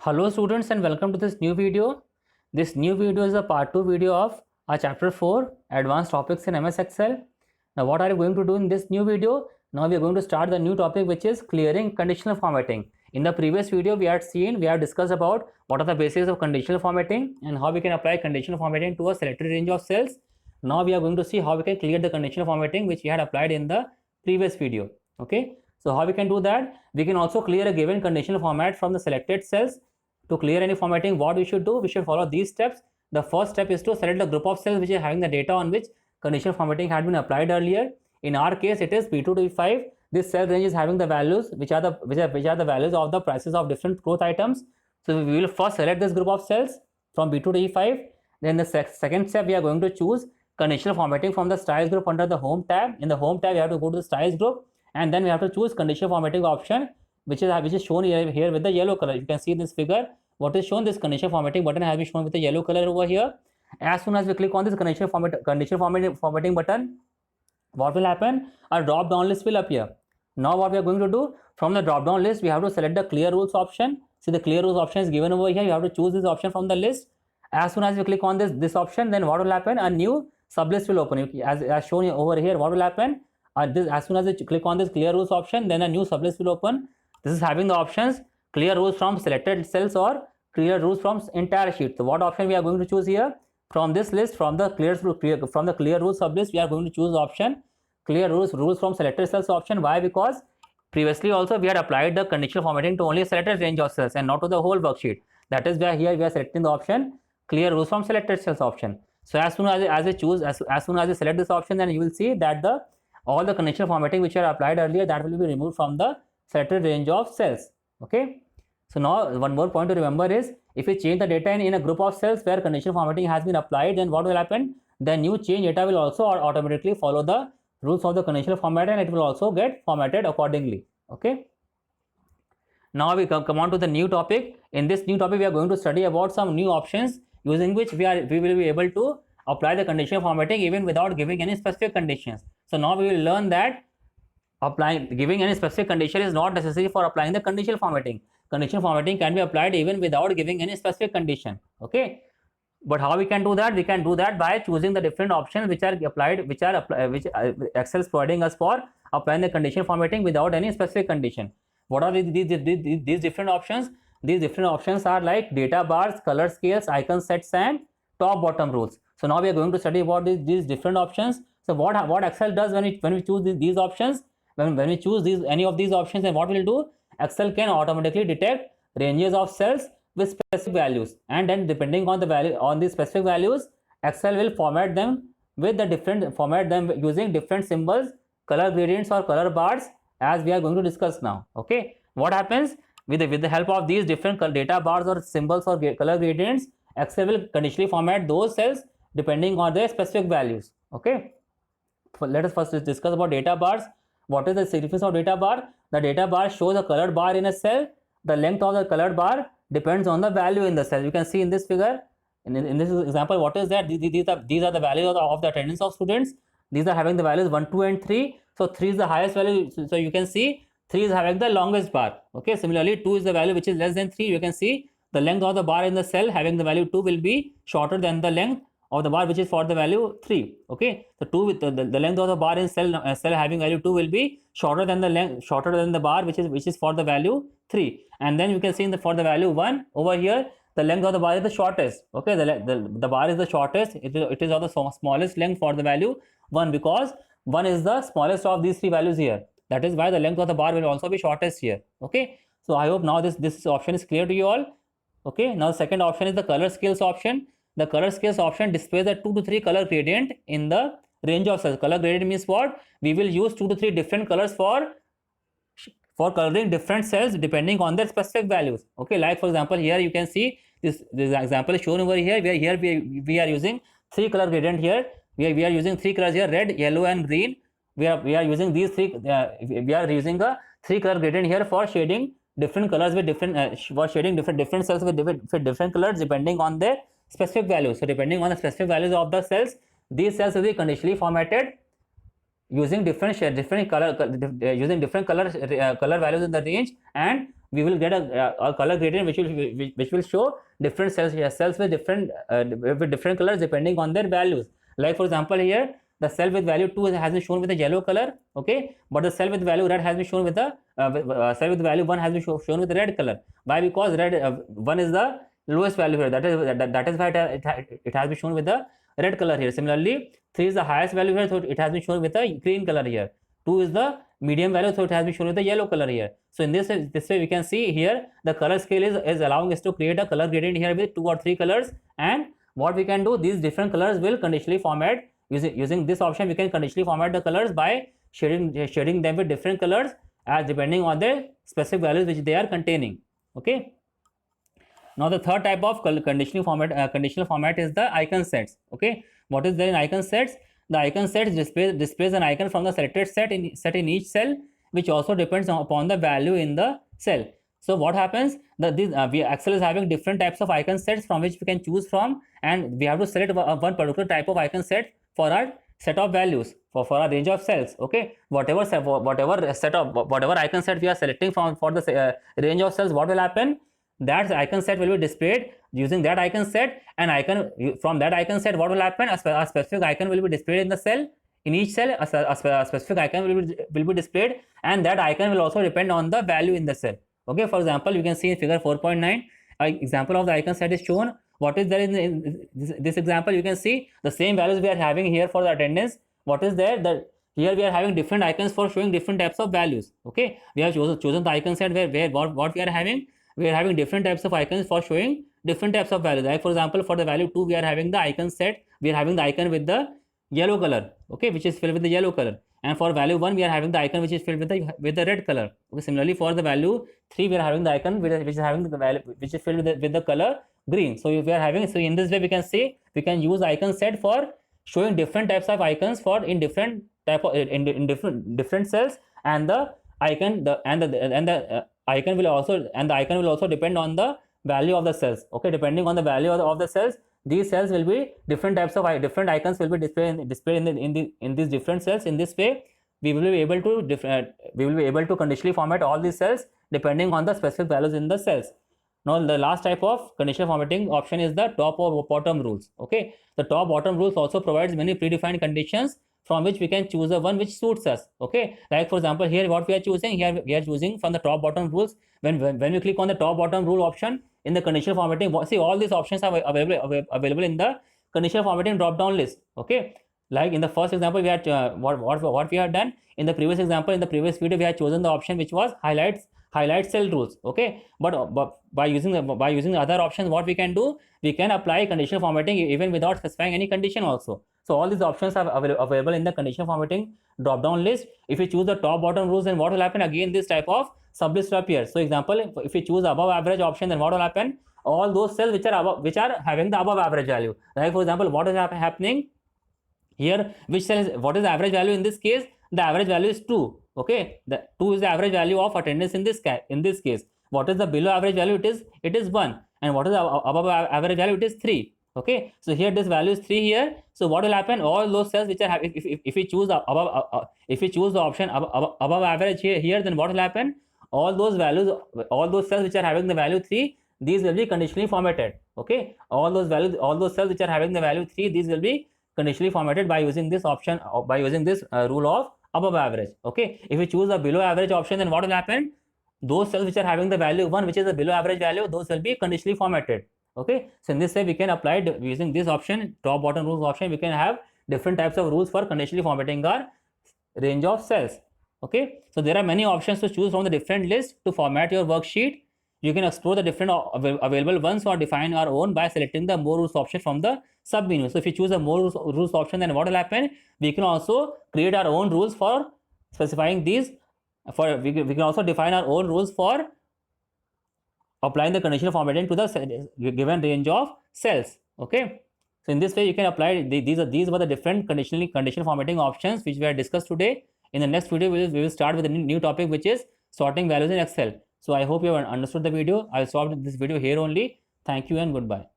Hello students and welcome to this new video. This new video is a part 2 video of our chapter 4 advanced topics in MS Excel. Now what are you going to do in this new video? Now we are going to start the new topic which is clearing conditional formatting. In the previous video we have discussed about what are the basics of conditional formatting and how we can apply conditional formatting to a selected range of cells. Now we are going to see how we can clear the conditional formatting which we had applied in the previous video. Okay, so how we can do that? We can also clear a given conditional format from the selected cells. To clear any formatting, what we should do? We should follow these steps. The first step is to select the group of cells which is having the data on which conditional formatting had been applied earlier. In our case, it is B2 to B5. This cell range is having the values which are the values of the prices of different growth items. So we will first select this group of cells from B2 to E5. Then the second step, we are going to choose conditional formatting from the styles group under the home tab. In the home tab, we have to go to the styles group and then we have to choose conditional formatting option, which is shown here with the yellow color. You can see in this figure what is shown. This conditional formatting button has been shown with the yellow color over here. As soon as we click on this conditional formatting button, what will happen? A drop down list will appear. Now what we are going to do, from the drop down list we have to select the clear rules option. See, the clear rules option is given over here. You have to choose this option from the list. As soon as you click on this option, then what will happen? A new sublist will open. As shown over here, what will happen? As soon as you click on this clear rules option, then a new sublist will open. This is having the options clear rules from selected cells or clear rules from entire sheet. So what option we are going to choose here? From this list, from the clear rules sublist, we are going to choose the option clear rules from selected cells option. Why? Because previously also we had applied the conditional formatting to only a selected range of cells and not to the whole worksheet. That is why here we are selecting the option clear rules from selected cells option. So as soon as you select this option, then you will see that all the conditional formatting which are applied earlier, that will be removed from the selected range of cells. Okay, so now one more point to remember is, if you change the data in a group of cells where conditional formatting has been applied, then what will happen? The new change data will also automatically follow the rules of the conditional format and it will also get formatted accordingly. Okay, now we come on to the new topic. In this new topic we are going to study about some new options using which we will be able to apply the conditional formatting even without giving any specific conditions. So now we will learn that giving any specific condition is not necessary for applying the conditional formatting. Conditional formatting can be applied even without giving any specific condition. Okay, but how we can do that? We can do that by choosing the different options which are applied, which Excel is providing us for applying the conditional formatting without any specific condition. What are these different options? These different options are like data bars, color scales, icon sets, and top bottom rules. So now we are going to study about these different options. So what Excel does when we choose these options, when we choose any of these options, then what will do? Excel can automatically detect ranges of cells with specific values, and then depending on the value on these specific values, Excel will format them using different symbols, color gradients, or color bars, as we are going to discuss now. Okay, what happens with the help of these different data bars or symbols or color gradients? Excel will conditionally format those cells depending on their specific values. Okay, so let us first discuss about data bars. What is the significance of data bar? The data bar shows a colored bar in a cell. The length of the colored bar depends on the value in the cell. You can see in this figure, in this example, what is that? These are the values of the attendance of students. These are having the values 1, 2, and 3. So 3 is the highest value. So you can see 3 is having the longest bar. Okay. Similarly, 2 is the value which is less than 3. You can see the length of the bar in the cell having the value 2 will be shorter than the length of the bar which is for the value 3. Okay, so 2 with the length of the bar in cell having value 2 will be shorter than the bar which is for the value 3. And then you can see for the value 1 over here, the length of the bar is the shortest. Okay, the bar is the shortest. It is of the smallest length for the value 1, because 1 is the smallest of these 3 values here. That is why the length of the bar will also be shortest here. Okay, so I hope now this option is clear to you all. Okay, now the second option is the color scales option. The color scales option displays a 2 to 3 color gradient in the range of cells. Color gradient means what? We will use 2 to 3 different colors for coloring different cells depending on their specific values. Okay, like for example, here you can see this example is shown over here. We are using 3 color gradient here. We are using 3 colors here: red, yellow, and green. We are using these 3. We are using a 3 color gradient here for shading different colors with different different cells with different colors depending on their specific values. So depending on the specific values of the cells, these cells will be conditionally formatted using different color values in the range, and we will get a color gradient which will show different cells with different colors depending on their values. Like for example, here the cell with value 2 has been shown with a yellow color, okay, but the cell with value red has been shown with a cell with value 1 has been shown with a red color. Why? Because red 1 is the lowest value here, that is why it has been shown with the red color here. Similarly, 3 is the highest value here, so it has been shown with a green color here. 2 is the medium value, so it has been shown with the yellow color here. So in this way we can see here the color scale is allowing us to create a color gradient here with 2 or 3 colors. And what we can do, these different colors will conditionally format. Using this option, we can conditionally format the colors by shading them with different colors as depending on their specific values which they are containing. Okay. Now the third type of conditional format is the icon sets. Okay. What is there in icon sets? The icon sets displays an icon from the selected set in each cell, which also depends upon the value in the cell. So what happens? Excel is having different types of icon sets from which we can choose from, and we have to select one particular type of icon set for our set of values for our range of cells. Okay, whatever icon set we are selecting from for the range of cells, what will happen? That icon set will be displayed using that icon set, and from that icon set, what will happen? A specific icon will be displayed in the cell. In each cell, a specific icon will be displayed, and that icon will also depend on the value in the cell. Okay, for example, you can see in figure 4.9, an example of the icon set is shown. What is there in this example? You can see the same values we are having here for the attendance. What is there? Here we are having different icons for showing different types of values. Okay, we have chosen the icon set where what we are having. We are having different types of icons for showing different types of values. Like for example, for the value 2, we are having the icon set. We are having the icon with the yellow color. Okay, which is filled with the yellow color. And for value 1, we are having the icon which is filled with the red color. Okay, similarly for the value 3, we are having the icon which is having the value which is filled with the color green. So if we are having, so in this way we can say we can use icon set for showing different types of icons for in different different cells, and the icon icon will also depend on the value of the cells. Okay, depending on the value of the cells, these cells will be different types of different icons will be displayed in these different cells. In this way, we will be able to conditionally format all these cells depending on the specific values in the cells. Now the last type of conditional formatting option is the top or bottom rules. Okay, the top bottom rules also provides many predefined conditions from which we can choose the one which suits us. Okay, like for example, here what we are choosing, here we are choosing from the top bottom rules. When we click on the top bottom rule option in the conditional formatting, see all these options are available in the conditional formatting drop down list. Okay, like in the first example, we had what we have done in the previous example, in the previous video, we had chosen the option which was highlight cell rules. Okay, but by using the other options, what we can do, we can apply conditional formatting even without specifying any condition also. So all these options are available in the conditional formatting drop down list. If you choose the top bottom rules, then what will happen? Again, this type of sublist appears. So example, if you choose above average option, then what will happen? All those cells which are having the above average value. Like for example, what is happening here? Which cell is, what is the average value in this case? The average value is 2. Okay, the 2 is the average value of attendance in this case. What is the below average value? It is 1. And what is the above average value? It is 3. Okay, so here this value is 3 here. So what will happen? All those cells which are if we choose above if we choose the option above average here, then what will happen? All those cells which are having the value 3, these will be conditionally formatted. Okay, all those cells which are having the value 3, these will be conditionally formatted by using this option, by using this rule of above average. Okay, if we choose the below average option, then what will happen? Those cells which are having the value 1, which is the below average value, those will be conditionally formatted. Okay, so in this way we can apply using this option, top bottom rules option, we can have different types of rules for conditionally formatting our range of cells. Okay, so there are many options to choose from the different list to format your worksheet. You can explore the different available ones or define our own by selecting the more rules option from the sub menu. So if you choose the more rules option, then what will happen? We can also create our own rules for specifying these. We can also define our own rules for applying the conditional formatting to the given range of cells. Okay, so in this way you can apply these were the different conditional formatting options which we have discussed today. In the next video we will start with a new topic, which is sorting values in Excel. So I hope you have understood the video. I'll stop this video here only. Thank you and goodbye.